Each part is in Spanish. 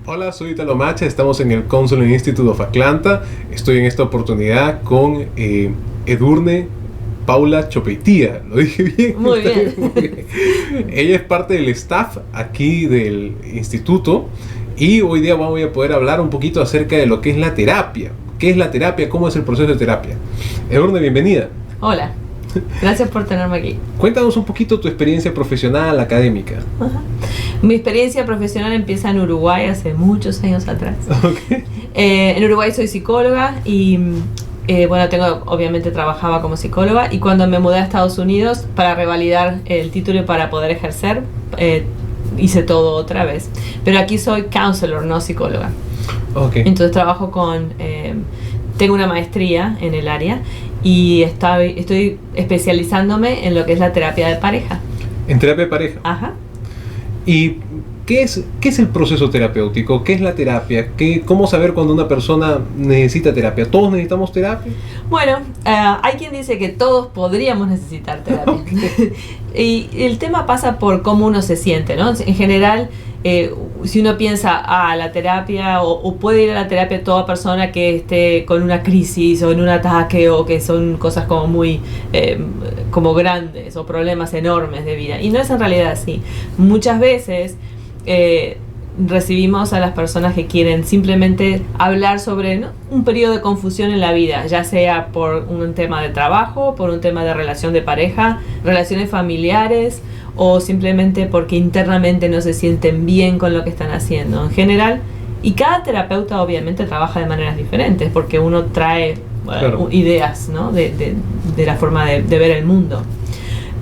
Hola, soy Italo Macha, estamos en el Counseling Institute of Atlanta. Estoy en esta oportunidad con Edurne Paula Chopeitía. ¿Lo dije bien? Muy bien. Muy bien. Ella es parte del staff aquí del instituto y hoy día vamos a poder hablar un poquito acerca de lo que es la terapia. ¿Qué es la terapia? ¿Cómo es el proceso de terapia? Edurne, bienvenida. Hola, gracias por tenerme aquí. Cuéntanos un poquito tu experiencia profesional, académica. Ajá. Mi experiencia profesional empieza en Uruguay hace muchos años atrás. Okay. En Uruguay soy psicóloga y obviamente trabajaba como psicóloga, y cuando me mudé a Estados Unidos para revalidar el título y para poder ejercer, hice todo otra vez. Pero aquí soy counselor, no psicóloga. Okay. Entonces trabajo tengo una maestría en el área y estoy especializándome en lo que es la terapia de pareja. ¿En terapia de pareja? Ajá. ¿Y qué es el proceso terapéutico? ¿Qué es la terapia? ¿Cómo saber cuando una persona necesita terapia? ¿Todos necesitamos terapia? Bueno, hay quien dice que todos podríamos necesitar terapia. Okay. Y el tema pasa por cómo uno se siente, ¿no? En general, si uno piensa la terapia, o puede ir a la terapia toda persona que esté con una crisis o en un ataque, o que son cosas como muy como grandes o problemas enormes de vida, y no es en realidad así. Muchas veces recibimos a las personas que quieren simplemente hablar sobre, ¿no?, un periodo de confusión en la vida, ya sea por un tema de trabajo, por un tema de relación de pareja, relaciones familiares, o simplemente porque internamente no se sienten bien con lo que están haciendo en general. Y cada terapeuta obviamente trabaja de maneras diferentes, porque uno trae claro, ideas, ¿no?, de la forma de ver el mundo.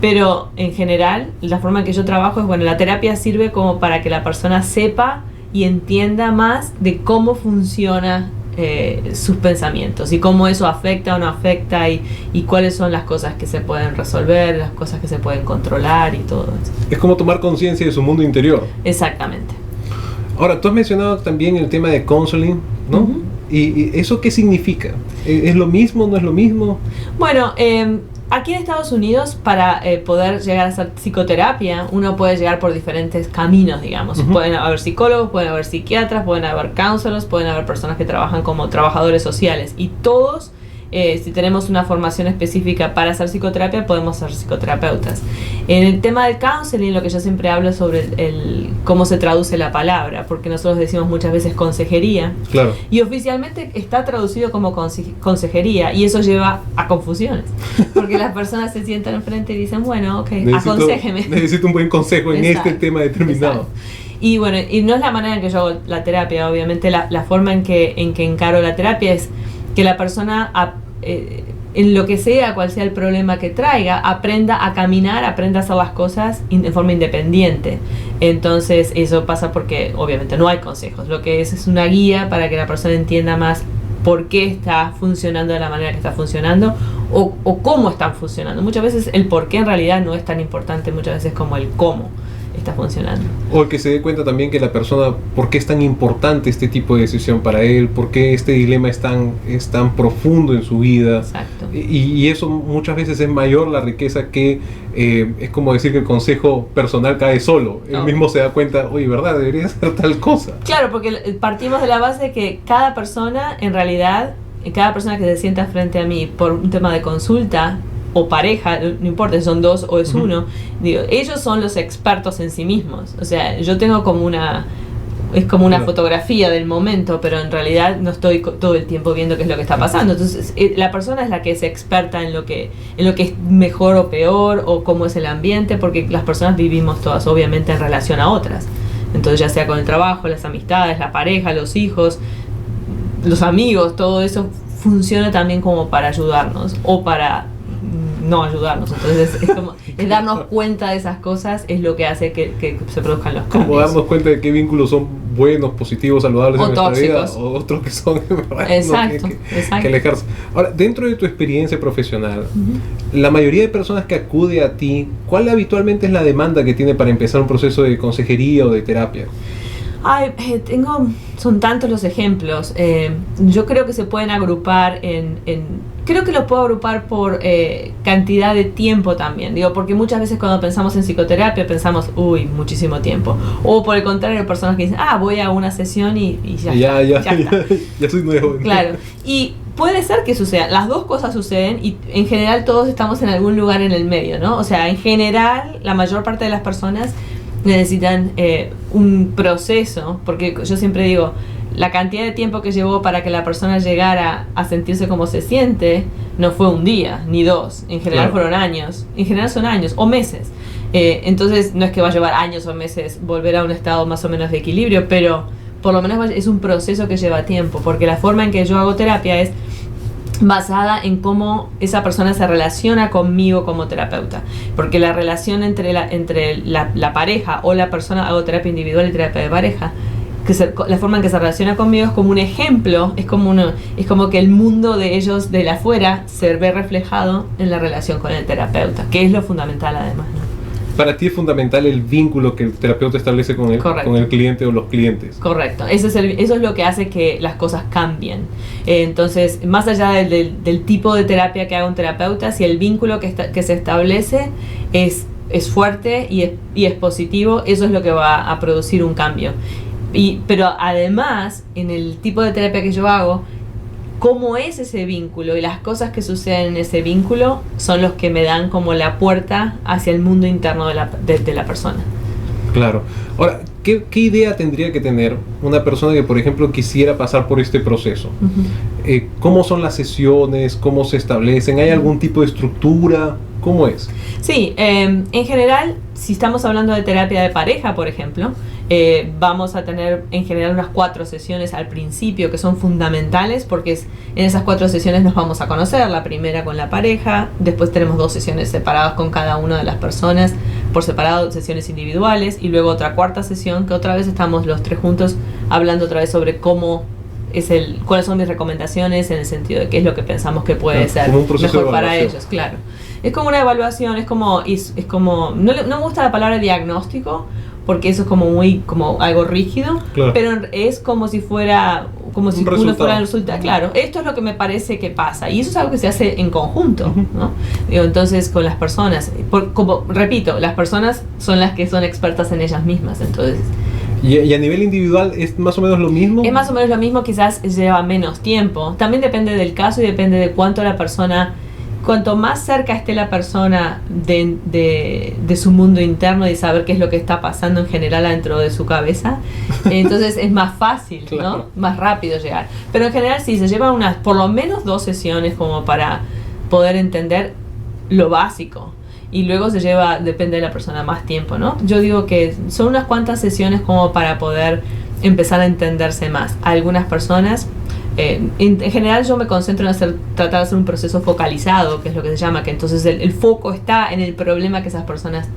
Pero en general, la forma en que yo trabajo es, la terapia sirve como para que la persona sepa y entienda más de cómo funciona sus pensamientos, y cómo eso afecta o no afecta, y cuáles son las cosas que se pueden resolver, las cosas que se pueden controlar y todo eso. Es como tomar conciencia de su mundo interior. Exactamente. Ahora, tú has mencionado también el tema de counseling, ¿no? Uh-huh. ¿Y eso qué significa? ¿Es lo mismo? ¿No es lo mismo? Bueno, aquí en Estados Unidos, para poder llegar a hacer psicoterapia, uno puede llegar por diferentes caminos, digamos. Uh-huh. Pueden haber psicólogos, pueden haber psiquiatras, pueden haber counselors, pueden haber personas que trabajan como trabajadores sociales, y todos, si tenemos una formación específica para hacer psicoterapia, podemos ser psicoterapeutas. En el tema del counseling, lo que yo siempre hablo es sobre cómo se traduce la palabra, porque nosotros decimos muchas veces consejería. Claro. Y oficialmente está traducido como consejería, y eso lleva a confusiones, porque las personas se sientan enfrente y dicen, bueno, ok, aconséjeme. Necesito un buen consejo en este tema determinado. Exacto. Y bueno, y no es la manera en que yo hago la terapia, obviamente. La forma en que encaro la terapia es que la persona, en lo que sea, cual sea el problema que traiga, aprenda a caminar, aprenda a hacer las cosas de forma independiente. Entonces eso pasa porque obviamente no hay consejos, lo que es una guía para que la persona entienda más por qué está funcionando de la manera que está funcionando, o cómo están funcionando. Muchas veces el por qué en realidad no es tan importante, muchas veces como el cómo está funcionando. O el que se dé cuenta también que la persona, por qué es tan importante este tipo de decisión para él, por qué este dilema es tan profundo en su vida. Exacto. Y eso muchas veces es mayor la riqueza que es como decir que el consejo personal cae solo. Él mismo se da cuenta, oye, ¿verdad? Debería hacer tal cosa. Claro, porque partimos de la base de que cada persona, en realidad, cada persona que se sienta frente a mí por un tema de consulta o pareja, no importa si son dos o es uno, digo, ellos son los expertos en sí mismos. O sea, yo tengo como una fotografía del momento, pero en realidad no estoy todo el tiempo viendo qué es lo que está pasando. Entonces, la persona es la que es experta en lo que es mejor o peor, o cómo es el ambiente, porque las personas vivimos todas, obviamente, en relación a otras. Entonces, ya sea con el trabajo, las amistades, la pareja, los hijos, los amigos, todo eso funciona también como para ayudarnos o para no ayudarnos. Entonces es darnos cuenta de esas cosas, es lo que hace que se produzcan los cambios. Como darnos cuenta de qué vínculos son buenos, positivos, saludables o en nuestra tóxicos, vida, o otros que son exacto. Que alejarse. Ahora, dentro de tu experiencia profesional, la mayoría de personas que acude a ti, ¿cuál habitualmente es la demanda que tiene para empezar un proceso de consejería o de terapia? Son tantos los ejemplos. Yo creo que se pueden agrupar en Creo que lo puedo agrupar por cantidad de tiempo también. Digo, porque muchas veces cuando pensamos en psicoterapia pensamos, uy, muchísimo tiempo. O por el contrario, personas que dicen, voy a una sesión y ya está. Ya soy nuevo. Claro. Y puede ser que suceda. Las dos cosas suceden y en general todos estamos en algún lugar en el medio, ¿no? O sea, en general, la mayor parte de las personas necesitan un proceso, porque yo siempre digo, la cantidad de tiempo que llevó para que la persona llegara a sentirse como se siente no fue un día, ni dos. En general fueron años. En general son años o meses. Entonces no es que va a llevar años o meses volver a un estado más o menos de equilibrio, pero por lo menos es un proceso que lleva tiempo, porque la forma en que yo hago terapia es basada en cómo esa persona se relaciona conmigo como terapeuta, porque la relación entre la pareja o la persona, hago terapia individual y terapia de pareja, la forma en que se relaciona conmigo es como un ejemplo, es como que el mundo de ellos de afuera se ve reflejado en la relación con el terapeuta, que es lo fundamental además, ¿no? Para ti es fundamental el vínculo que el terapeuta establece con el cliente o los clientes. Correcto, eso es lo que hace que las cosas cambien. Entonces, más allá del tipo de terapia que haga un terapeuta, si el vínculo que se establece es fuerte y es positivo, eso es lo que va a producir un cambio. Pero además, en el tipo de terapia que yo hago, cómo es ese vínculo y las cosas que suceden en ese vínculo son los que me dan como la puerta hacia el mundo interno de la persona. Claro. Ahora, ¿qué idea tendría que tener una persona que, por ejemplo, quisiera pasar por este proceso? Uh-huh. ¿Cómo son las sesiones? ¿Cómo se establecen? ¿Hay algún tipo de estructura? ¿Cómo es? Sí, en general, si estamos hablando de terapia de pareja, por ejemplo, vamos a tener en general unas 4 sesiones al principio que son fundamentales, porque en esas 4 sesiones nos vamos a conocer. La primera con la pareja, después tenemos 2 sesiones separadas con cada una de las personas por separado, sesiones individuales, y luego otra 4ª sesión que otra vez estamos los 3 juntos hablando otra vez sobre cuáles son mis recomendaciones en el sentido de qué es lo que pensamos que puede ser mejor para ellos, claro. Es como una evaluación, es como no me gusta la palabra diagnóstico, porque eso es como algo rígido, claro. Pero es como si fuera uno fuera el resultado. Claro, esto es lo que me parece que pasa, y eso es algo que se hace en conjunto, ¿no? Entonces, con las personas, repito, las personas son las que son expertas en ellas mismas, entonces. ¿Y a nivel individual es más o menos lo mismo? Es más o menos lo mismo, quizás lleva menos tiempo. También depende del caso y depende de cuanto más cerca esté la persona de su mundo interno y saber qué es lo que está pasando en general dentro de su cabeza, entonces es más fácil, ¿no? Claro. Más rápido llegar. Pero en general sí, se llevan por lo menos 2 sesiones como para poder entender lo básico. Y luego depende de la persona, más tiempo, ¿no? Yo digo que son unas cuantas sesiones como para poder empezar a entenderse más. Algunas personas, en general yo me concentro en tratar de hacer un proceso focalizado, que es lo que se llama, que entonces el foco está en el problema que esas personas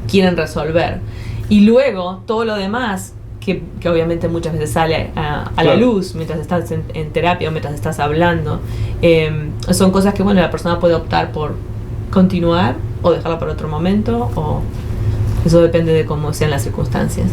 quieren resolver. Y luego todo lo demás, que obviamente muchas veces sale a la luz mientras estás en terapia o mientras estás hablando, son cosas que, la persona puede optar por continuar o dejarla para otro momento, o eso depende de cómo sean las circunstancias.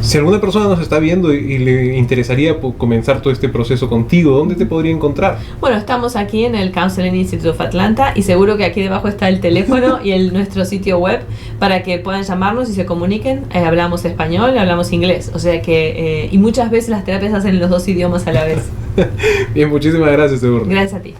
Si alguna persona nos está viendo y le interesaría comenzar todo este proceso contigo, ¿dónde te podría encontrar? Bueno, estamos aquí en el Counseling Institute of Atlanta, y seguro que aquí debajo está el teléfono y nuestro sitio web para que puedan llamarnos y se comuniquen. Hablamos español, hablamos inglés, o sea que y muchas veces las terapias hacen los 2 idiomas a la vez. Bien, muchísimas gracias, Edurne. Gracias a ti.